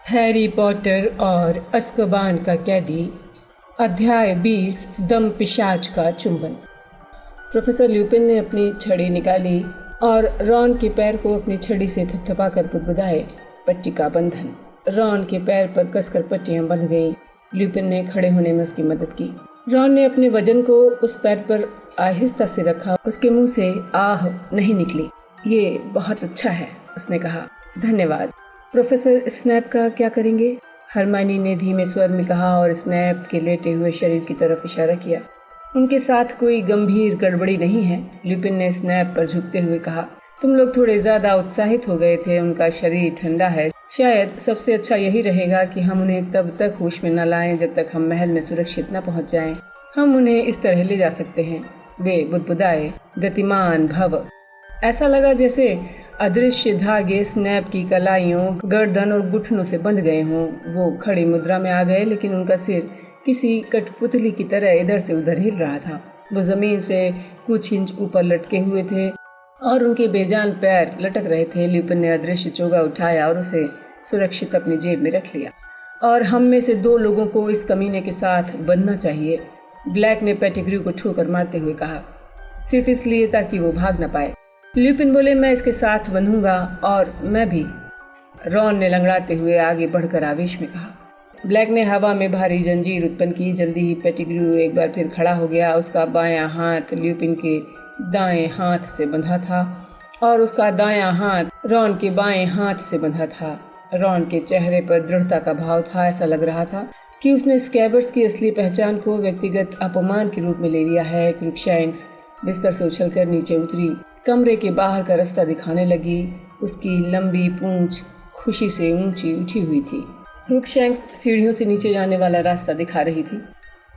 Harry Potter और Azkaban का कैदी, अध्याय 20, दम पिशाच का चुंबन। प्रोफेसर ल्यूपिन ने अपनी छड़ी निकाली और रॉन के पैर को अपनी छड़ी से थपथपा कर बुदबुदाए। पट्टी का बंधन। रॉन के पैर पर कसकर पट्टियां बंध गईं। ल्यूपिन ने खड़े होने में उसकी मदद की। रॉन ने अपने वजन को उस पैर पर आहिस्ता से रखा। उसके मुंह से आह नहीं निकली। ये बहुत अच्छा है, उसने कहा। धन्यवाद। प्रोफेसर स्नैप का क्या करेंगे? हरमाइनी ने धीमे स्वर में कहा और स्नैप के लेटे हुए शरीर की तरफ इशारा किया। उनके साथ कोई गंभीर गड़बड़ी नहीं है, ल्यूपिन ने स्नैप पर झुकते हुए कहा। तुम लोग थोड़े ज्यादा उत्साहित हो गए थे। उनका शरीर ठंडा है। शायद सबसे अच्छा यही रहेगा कि हम उन्हें तब तक होश में न लाएं जब तक हम महल में सुरक्षित न पहुंच जाएं। हम उन्हें इस तरह ले जा सकते हैं। वे बुदबुदाए, गतिमान भव। ऐसा लगा जैसे अदृश्य धागे स्नैप की कलाइयों, गर्दन और घुटनों से बंध गए हों। वो खड़ी मुद्रा में आ गए, लेकिन उनका सिर किसी कठपुतली की तरह इधर से उधर हिल रहा था। वो जमीन से कुछ इंच ऊपर लटके हुए थे और उनके बेजान पैर लटक रहे थे। ल्यूपिन ने अदृश्य चोगा उठाया और उसे सुरक्षित अपनी जेब में रख लिया। और हम में से 2 लोगों को इस कमीने के साथ बनना चाहिए, ब्लैक ने पेटिग्रू को ठोकर मारते हुए कहा। सिर्फ इसलिए ताकि वो भाग न पाए। ल्यूपिन बोले, मैं इसके साथ बंधूंगा। और मैं भी, रॉन ने लंगड़ाते हुए आगे बढ़कर आवेश में कहा। ब्लैक ने हवा में भारी जंजीर उत्पन्न की। जल्दी ही पेटिग्रू एक बार फिर खड़ा हो गया। उसका बायां हाथ ल्यूपिन के दाएं हाथ से बंधा था और उसका दायां हाथ रॉन के बाएं हाथ से बंधा था। रॉन के चेहरे पर दृढ़ता का भाव था। ऐसा लग रहा था कि उसने स्कैबर्स की असली पहचान को व्यक्तिगत अपमान के रूप में ले लिया है। क्रुकशैंक्स बिस्तर से उछलकर नीचे उतरी, कमरे के बाहर का रास्ता दिखाने लगी। उसकी लंबी पूंछ खुशी से ऊंची उठी हुई थी। क्रुकशैंक्स सीढ़ियों से नीचे जाने वाला रास्ता दिखा रही थी।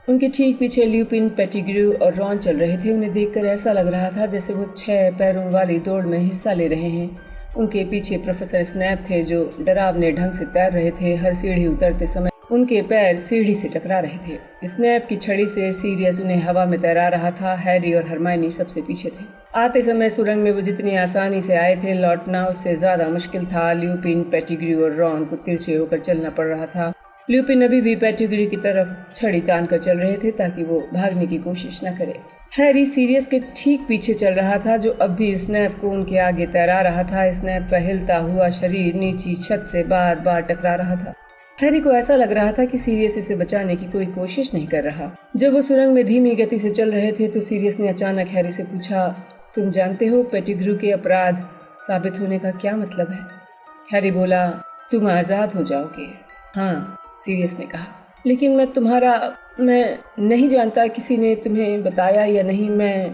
उनके ठीक पीछे ल्यूपिन, पेटिग्रू और रॉन चल रहे थे। उन्हें देखकर ऐसा लग रहा था जैसे वो 6 पैरों वाली दौड़ में हिस्सा ले रहे हैं। उनके पीछे प्रोफेसर स्नैप थे, जो डरावने ढंग से तैर रहे थे। हर सीढ़ी उतरते समय उनके पैर सीढ़ी से टकरा रहे थे। स्नैप की छड़ी से सीरियस उन्हें हवा में तैरा रहा था। हैरी और हरमाइनी सबसे पीछे थे। आते समय सुरंग में वो जितनी आसानी से आए थे, लौटना उससे ज्यादा मुश्किल था। ल्यूपिन, पेटिग्रू और रॉन को तिरछे होकर चलना पड़ रहा था। ल्यूपिन अभी भी पेटिग्रू की तरफ छड़ी तान कर चल रहे थे ताकि वो भागने की कोशिश न करे। हैरी सीरियस के ठीक पीछे चल रहा था, जो अब भी स्नैप को उनके आगे तैरा रहा था। स्नैप का हिलता हुआ शरीर नीची छत से बार बार टकरा रहा था। हैरी को ऐसा लग रहा था कि सीरियस इसे बचाने की कोई कोशिश नहीं कर रहा। जब वो सुरंग में धीमी गति से चल रहे थे तो सीरियस ने अचानक हैरी से पूछा, तुम जानते हो पेटिग्रू के अपराध साबित होने का क्या मतलब है? हैरी बोला, तुम आज़ाद हो जाओगे। हाँ, सीरियस ने कहा, लेकिन मैं नहीं जानता किसी ने तुम्हें बताया या नहीं। मैं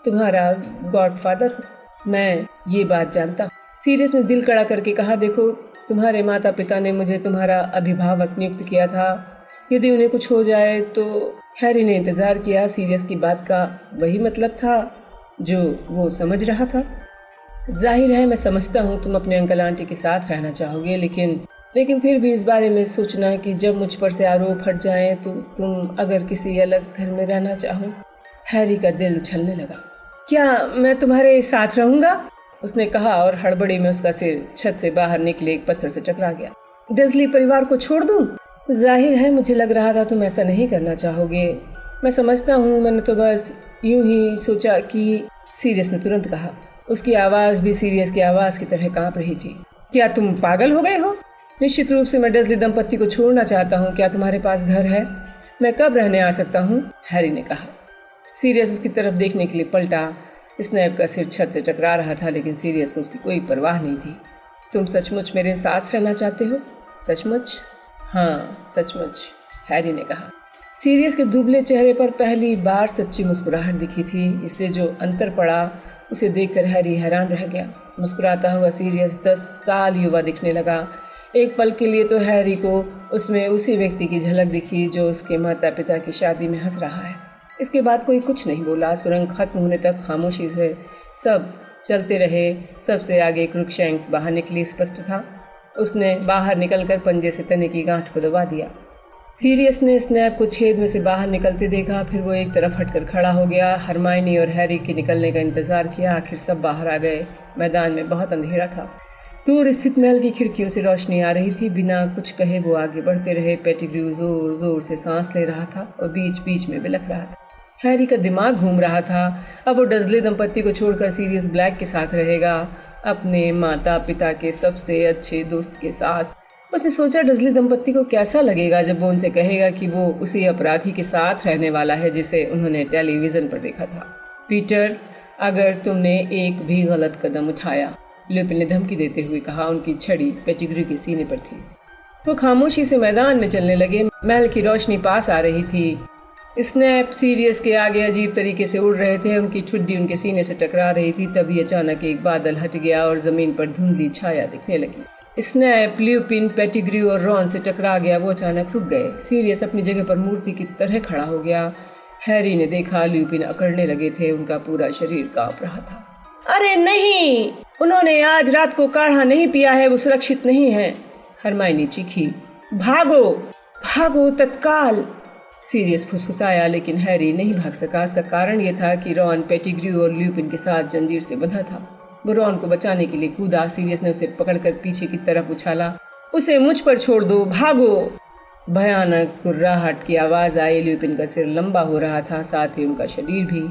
तुम्हारा गॉडफादर हूँ। मैं ये बात जानता हूँ। सीरियस ने दिल कड़ा करके कहा, देखो, तुम्हारे माता पिता ने मुझे तुम्हारा अभिभावक नियुक्त किया था। यदि उन्हें कुछ हो जाए तो। हैरी ने इंतजार किया। सीरियस की बात का वही मतलब था जो वो समझ रहा था। जाहिर है, मैं समझता हूँ तुम अपने अंकल आंटी के साथ रहना चाहोगे, लेकिन फिर भी इस बारे में सोचना कि जब मुझ पर से आरोप हट जाए तो तुम अगर किसी अलग घर में रहना चाहो। हैरी का दिल उछलने लगा। क्या मैं तुम्हारे साथ रहूंगा? उसने कहा और हड़बड़ी में उसका सिर छत से बाहर निकले एक पत्थर से टकरा गया। डर्सली परिवार को छोड़ दूं? जाहिर है, मुझे लग रहा था तुम ऐसा नहीं करना चाहोगे। मैं समझता हूँ, मैंने तो बस यूं ही सोचा कि। सीरियस ने तुरंत कहा। उसकी आवाज भी सीरियस की आवाज की तरह कांप रही थी। क्या तुम पागल हो गए हो? निश्चित रूप से मैं डर्सली दंपत्ति को छोड़ना चाहता हूँ। क्या तुम्हारे पास घर है? मैं कब रहने आ सकता हूँ? हैरी ने कहा। सीरियस उसकी तरफ देखने के लिए पलटा। स्नैप का सिर छत से टकरा रहा था, लेकिन सीरियस को उसकी कोई परवाह नहीं थी। तुम सचमुच मेरे साथ रहना चाहते हो? सचमुच? हाँ, सचमुच, हैरी ने कहा। सीरियस के दुबले चेहरे पर पहली बार सच्ची मुस्कुराहट दिखी थी। इससे जो अंतर पड़ा उसे देखकर हैरी हैरान रह गया। मुस्कुराता हुआ सीरियस 10 साल युवा दिखने लगा। एक पल के लिए तो हैरी को उसमें उसी व्यक्ति की झलक दिखी जो उसके माता पिता की शादी में हंस रहा है। इसके बाद कोई कुछ नहीं बोला। सुरंग खत्म होने तक खामोशी से सब चलते रहे। सबसे आगे क्रुकशैंक्स बाहर निकली। स्पष्ट था, उसने बाहर निकलकर पंजे से तने की गांठ को दबा दिया। सीरियस ने स्नैप को छेद में से बाहर निकलते देखा। फिर वो एक तरफ हटकर खड़ा हो गया। हरमाइनी और हैरी के निकलने का इंतजार किया। आखिर सब बाहर आ गए। मैदान में बहुत अंधेरा था। दूर स्थित महल की खिड़कियों से रोशनी आ रही थी। बिना कुछ कहे वो आगे बढ़ते रहे। पेटिग्रू जोर जोर से सांस ले रहा था और बीच बीच में बिलख रहा था। हैरी का दिमाग घूम रहा था। अब वो डजली दंपत्ति को छोड़कर सीरियस ब्लैक के साथ रहेगा, अपने माता पिता के सबसे अच्छे दोस्त के साथ। उसने सोचा डजली दंपत्ति को कैसा लगेगा जब वो उनसे कहेगा कि वो उसी अपराधी के साथ रहने वाला है जिसे उन्होंने टेलीविजन पर देखा था। पीटर, अगर तुमने एक भी गलत कदम उठाया, ल्यूपिन ने धमकी देते हुए कहा। उनकी छड़ी पेटिग्रू के सीने पर थी। वो खामोशी से मैदान में चलने लगे। महल की रोशनी पास आ रही थी। स्नैप सीरियस के आगे अजीब तरीके से उड़ रहे थे। उनकी ठुड्डी उनके सीने से टकरा रही थी। तभी अचानक एक बादल हट गया और जमीन पर धुंधली छाया दिखने लगी। स्नैप, ल्यूपिन, पेटिग्रू और रॉन से टकरा गया। वो अचानक रुक गए। सीरियस अपनी जगह पर मूर्ति की तरह खड़ा हो गया। हैरी ने देखा ल्यूपिन अकड़ने लगे थे। उनका पूरा शरीर कांप रहा था। अरे नहीं, उन्होंने आज रात को काढ़ा नहीं पिया है, वो सुरक्षित नहीं है, हरमाइनी चीखी। भागो भागो तत्काल, सीरियस फुसफुसाया। लेकिन हैरी नहीं भाग सका। इसका कारण यह था कि रॉन पेटिग्रू और ल्यूपिन के साथ जंजीर से बंधा था। वो रॉन को बचाने के लिए कूदा। सीरियस ने उसे पकड़कर पीछे की तरफ उछाला। उसे मुझ पर छोड़ दो, भागो। भयानक कुर्राहट की आवाज आई। ल्यूपिन का सिर लंबा हो रहा था, साथ ही उनका शरीर भी।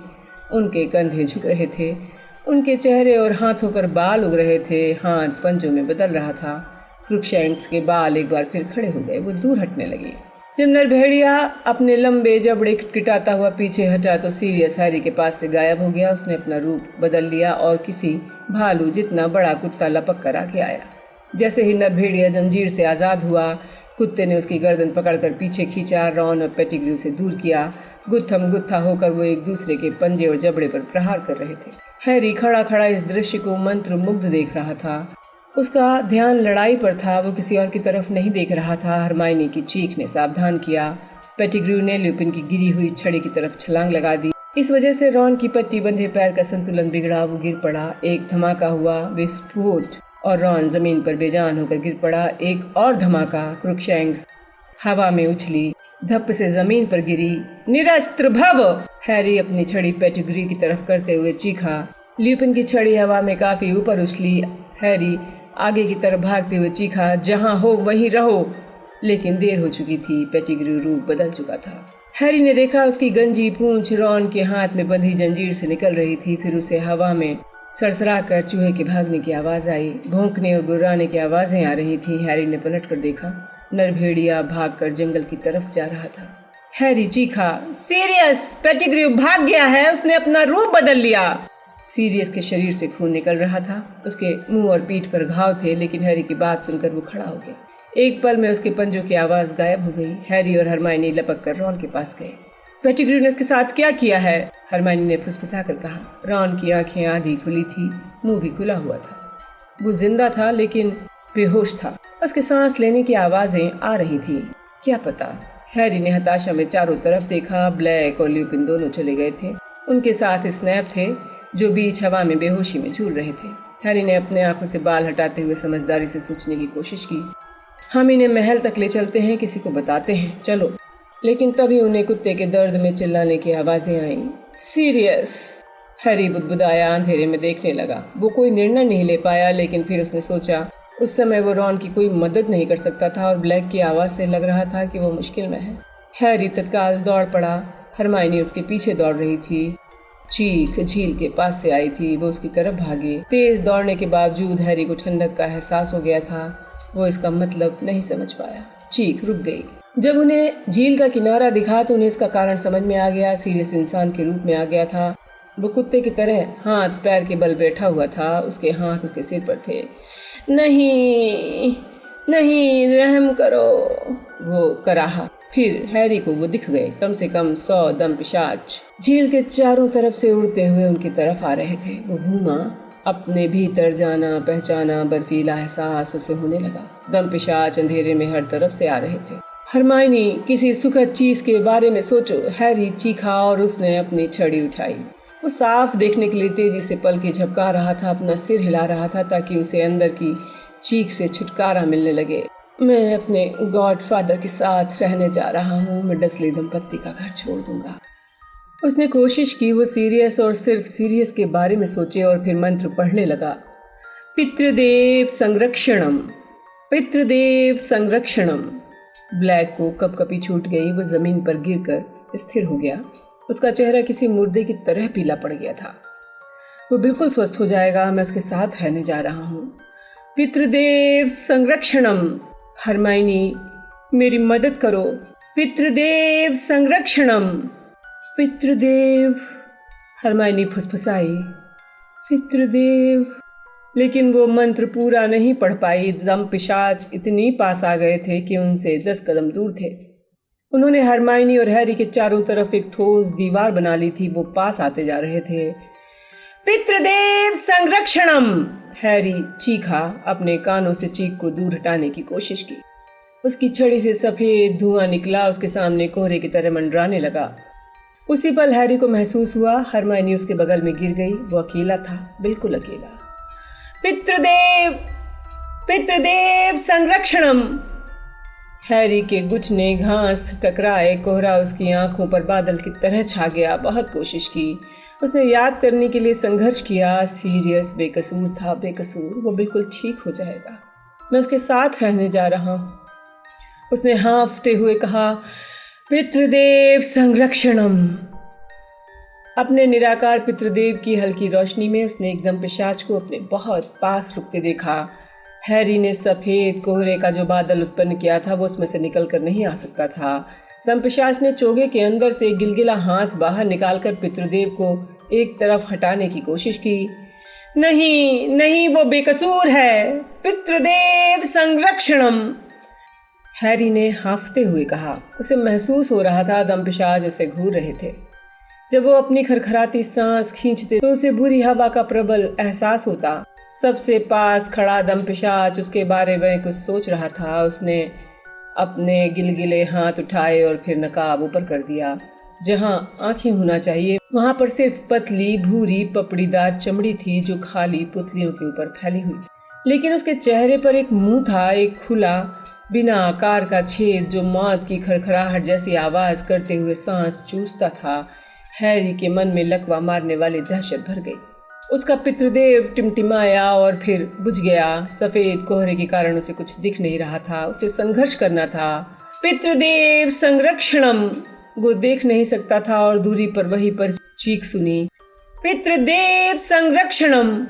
उनके कंधे झुक रहे थे। उनके चेहरे और हाथों पर बाल उग रहे थे। हाथ पंजों में बदल रहा था। क्रुकशैंक्स के बाल एक बार फिर खड़े हो गए। वो दूर हटने लगे। जब नरभेड़िया अपने लंबे जबड़े किटकिटाता हुआ पीछे हटा तो सीरियस हैरी के पास से गायब हो गया। उसने अपना रूप बदल लिया और किसी भालू जितना बड़ा कुत्ता लपक कर आगे आया। जैसे ही नरभेड़िया जंजीर से आज़ाद हुआ, कुत्ते ने उसकी गर्दन पकड़कर पीछे खींचा। रॉन और पेटिग्रू से दूर किया। गुत्थम गुत्था होकर वो एक दूसरे के पंजे और जबड़े पर प्रहार कर रहे थे। हैरी खड़ा खड़ा इस दृश्य को मंत्र मुग्ध देख रहा था। उसका ध्यान लड़ाई पर था। वो किसी और की तरफ नहीं देख रहा था। हरमाइनी की चीख ने सावधान किया। पेटिग्रू ने ल्यूपिन की गिरी हुई छड़ी की तरफ छलांग लगा दी। इस वजह से रॉन की पट्टी बंधे पैर का संतुलन बिगड़ा। वो गिर पड़ा। एक धमाका हुआ, विस्फोट, और रॉन जमीन पर बेजान होकर गिर पड़ा। एक और धमाका। क्रुकशैंक्स हवा में उछली, धप से जमीन पर गिरी। निरस्त्र भव, हैरी अपनी छड़ी पेटिग्रू की तरफ करते हुए चीखा। ल्यूपिन की छड़ी हवा में काफी ऊपर उछली। हैरी आगे की तरफ भागते हुए चीखा, जहां हो वहीं रहो। लेकिन देर हो चुकी थी। पेटिग्रू रूप बदल चुका था। हैरी ने देखा उसकी गंजी पूंछ रॉन के हाथ में बंधी जंजीर से निकल रही थी। फिर उसे हवा में सरसरा कर चूहे के भागने की आवाज आई। भौंकने और गुर्राने की आवाजें आ रही थी। हैरी ने पलट कर देखा। नरभेड़िया भागकर जंगल की तरफ जा रहा था। हैरी चीखा, सीरियस, पेटिग्रू भाग गया है, उसने अपना रूप बदल लिया। सीरियस के शरीर से खून निकल रहा था। उसके मुंह और पीठ पर घाव थे। लेकिन हैरी की बात सुनकर वो खड़ा हो गया। एक पल में उसके पंजों की आवाज गायब हो गई। हैरी और हरमाइनी लपक कर रॉन के पास गए। पेटिग्रू ने उसके साथ क्या किया है, हरमाइनी ने फुसफुसा कर कहा। रॉन की आंखें आधी खुली थी, मुंह भी खुला हुआ था। वो जिंदा था लेकिन बेहोश था। उसके सांस लेने की आवाजें आ रही थी। क्या पता। हैरी ने हताशा में चारों तरफ देखा। ब्लैक और ल्यूपिन दोनों चले गए थे। उनके साथ स्नैप थे जो बीच हवा में बेहोशी में झूल रहे थे। हैरी ने अपने आंखों से बाल हटाते हुए समझदारी से सोचने की कोशिश की। हम इन्हें महल तक ले चलते हैं, किसी को बताते हैं, चलो। लेकिन तभी उन्हें कुत्ते के दर्द में चिल्लाने की आवाजें आईं। सीरियस, हैरी बुदबुदाया, अंधेरे में देखने लगा। वो कोई निर्णय नहीं ले पाया। लेकिन फिर उसने सोचा उस समय वो रॉन की कोई मदद नहीं कर सकता था और ब्लैक की आवाज से लग रहा था कि वो मुश्किल में है। हैरी तत्काल दौड़ पड़ा। हरमाइनी उसके पीछे दौड़ रही थी। चीख झील के पास से आई थी। वो उसकी तरफ भागी। तेज दौड़ने के बावजूद हैरी को ठंडक का एहसास हो गया था। वो इसका मतलब नहीं समझ पाया। चीख रुक गई। जब उन्हें झील का किनारा दिखा तो उन्हें इसका कारण समझ में आ गया। सीरियस इंसान के रूप में आ गया था। वो कुत्ते की तरह हाथ पैर के बल बैठा हुआ था। उसके हाथ उसके सिर पर थे। नहीं नहीं, रहम करो, वो कराहा। फिर हैरी को वो दिख गए। कम से कम 100 दम पिशाच झील के चारों तरफ से उड़ते हुए उनकी तरफ आ रहे थे। वो घूमा। अपने भीतर जाना पहचाना बर्फीला एहसास उसे होने लगा। दम पिशाच अंधेरे में हर तरफ से आ रहे थे। हरमाइनी, किसी सुखद चीज के बारे में सोचो, हैरी चीखा और उसने अपनी छड़ी उठाई। वो साफ देखने के लिए तेजी से पलकें झपका रहा था, अपना सिर हिला रहा था ताकि उसे अंदर की चीख से छुटकारा मिलने लगे। मैं अपने गॉडफादर के साथ रहने जा रहा हूँ। मैं डसली दंपत्ति का घर छोड़ दूंगा। उसने कोशिश की वो सीरियस और सिर्फ सीरियस के बारे में सोचे और फिर मंत्र पढ़ने लगा। पितृदेव संरक्षणम, पितृदेव संरक्षणम। ब्लैक को कपकपी छूट गई। वो जमीन पर गिरकर स्थिर हो गया। उसका चेहरा किसी मुर्दे की तरह पीला पड़ गया था। वो बिल्कुल स्वस्थ हो जाएगा, मैं उसके साथ रहने जा रहा हूँ। पितृदेव संरक्षणम। हरमाइनी, मेरी मदद करो। पितृदेव संरक्षणम, पितृदेव। हरमाइनी फुसफुसाई, पितृदेव। लेकिन वो मंत्र पूरा नहीं पढ़ पाई। दम पिशाच इतनी पास आ गए थे कि उनसे 10 कदम दूर थे। उन्होंने हरमाइनी और हैरी के चारों तरफ एक ठोस दीवार बना ली थी। वो पास आते जा रहे थे। पितृदेव संरक्षणम। हैरी चीखा। अपने कानों से चीख को दूर हटाने की कोशिश की। उसकी छड़ी से सफेद धुआं निकला। उसके सामने कोहरे की तरह मंडराने लगा। उसी पल हैरी को महसूस हुआ हरमाइनी उसके बगल में गिर गई। वो अकेला था, बिल्कुल अकेला। पितृदेव, पितृदेव संरक्षणम। हैरी के घुटने घास टकराए। कोहरा उसकी आंखों पर बादल की तरह छा गया। बहुत कोशिश की, उसने याद करने के लिए संघर्ष किया। सीरियस बेकसूर था, बेकसूर। वो बिल्कुल ठीक हो जाएगा, मैं उसके साथ रहने जा रहा हूँ। उसने हाँफते हुए कहा, पितृदेव संरक्षणम। अपने निराकार पितृदेव की हल्की रोशनी में उसने एकदम पिशाच को अपने बहुत पास रुकते देखा। हैरी ने सफ़ेद कोहरे का जो बादल उत्पन्न किया था वो उसमें से निकल कर नहीं आ सकता था। दमपिशाच ने चोगे के अंदर से एक गिलगिला हाथ बाहर निकालकर पितृदेव को एक तरफ हटाने की कोशिश की। नहीं नहीं, वो बेकसूर है। पितृदेव संरक्षणम, हैरी ने हाँफते हुए कहा। उसे महसूस हो रहा था दमपिशाच उसे घूर रहे थे। जब वो अपनी खरखराती सांस खींचते तो उसे बुरी हवा का प्रबल एहसास होता। सबसे पास खड़ा दमपिशाच उसके बारे में कुछ सोच रहा था। उसने अपने गिलगिले हाथ उठाए और फिर नकाब ऊपर कर दिया। जहां आंखें होना चाहिए वहां पर सिर्फ पतली भूरी पपड़ीदार चमड़ी थी जो खाली पुतलियों के ऊपर फैली हुई। लेकिन उसके चेहरे पर एक मुंह था, एक खुला बिना आकार का छेद जो मौत की खरखराहट जैसी आवाज करते हुए सांस चूसता था। हैरी के मन में लकवा मारने वाली दहशत भर गई। उसका पितृदेव टिमटिमाया और फिर बुझ गया। सफेद कोहरे के कारण उसे कुछ दिख नहीं रहा था। उसे संघर्ष करना था। पितृदेव संरक्षणम। वो देख नहीं सकता था और दूरी पर वहीं पर चीख सुनी, पितृदेव संरक्षणम।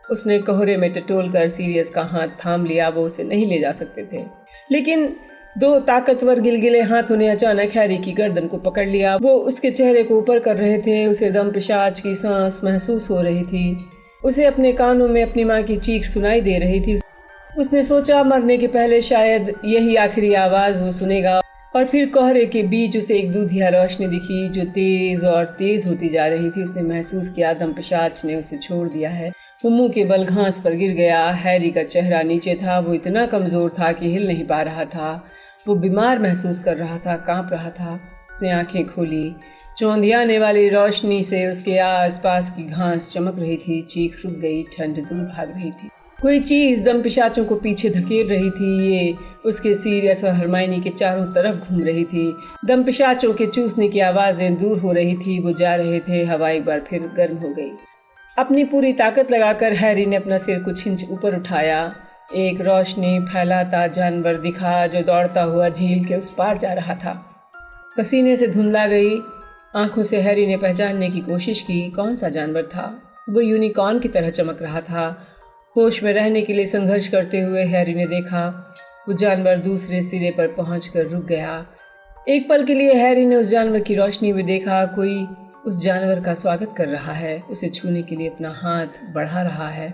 उसने कोहरे में टटोल कर सीरियस का हाथ थाम लिया। वो उसे नहीं ले जा सकते थे, लेकिन 2 ताकतवर गिलगिले हाथों ने अचानक हैरी की गर्दन को पकड़ लिया। वो उसके चेहरे को ऊपर कर रहे थे। उसे दमपिशाच की सांस महसूस हो रही थी। उसे अपने कानों में अपनी माँ की चीख सुनाई दे रही थी। उसने सोचा मरने के पहले शायद यही आखिरी आवाज वो सुनेगा। और फिर कोहरे के बीच उसे एक दूधिया रोशनी दिखी जो तेज और तेज होती जा रही थी। उसने महसूस किया दमपिशाच ने उसे छोड़ दिया है। वो मुंह के बल घास पर गिर गया। हैरी का चेहरा नीचे था। वो इतना कमजोर था कि हिल नहीं पा रहा था। वो बीमार महसूस कर रहा था, कांप रहा था। उसने आंखें खोली। चौंधियाने वाली रोशनी से उसके आसपास की घास चमक रही थी। चीख रुक गई। ठंड दूर भाग रही थी। कोई चीज दमपिशाचों को पीछे धकेल रही थी। ये उसके सीरियस और हरमाइनी के चारों तरफ घूम रही थी। दमपिशाचों के चूसने की आवाजें दूर हो रही थी। वो जा रहे थे। हवा एक बार फिर गर्म हो गई। अपनी पूरी ताकत लगाकर हैरी ने अपना सिर कुछ इंच ऊपर उठाया। एक रोशनी फैलाता जानवर दिखा जो दौड़ता हुआ झील के उस पार जा रहा था। पसीने से धुंधला गई आंखों से हैरी ने पहचानने की कोशिश की कौन सा जानवर था। वो यूनिकॉर्न की तरह चमक रहा था। होश में रहने के लिए संघर्ष करते हुए हैरी ने देखा वो जानवर दूसरे सिरे पर पहुंचकर रुक गया। एक पल के लिए हैरी ने उस जानवर की रोशनी में देखा कोई उस जानवर का स्वागत कर रहा है। उसे छूने के लिए अपना हाथ बढ़ा रहा है।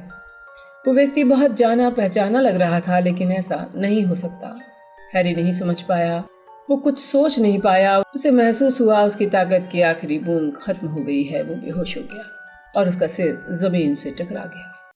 वो व्यक्ति बहुत जाना पहचाना लग रहा था, लेकिन ऐसा नहीं हो सकता। हैरी नहीं समझ पाया। वो कुछ सोच नहीं पाया। उसे महसूस हुआ उसकी ताकत की आखिरी बूंद खत्म हो गई है। वो बेहोश हो गया और उसका सिर जमीन से टकरा गया।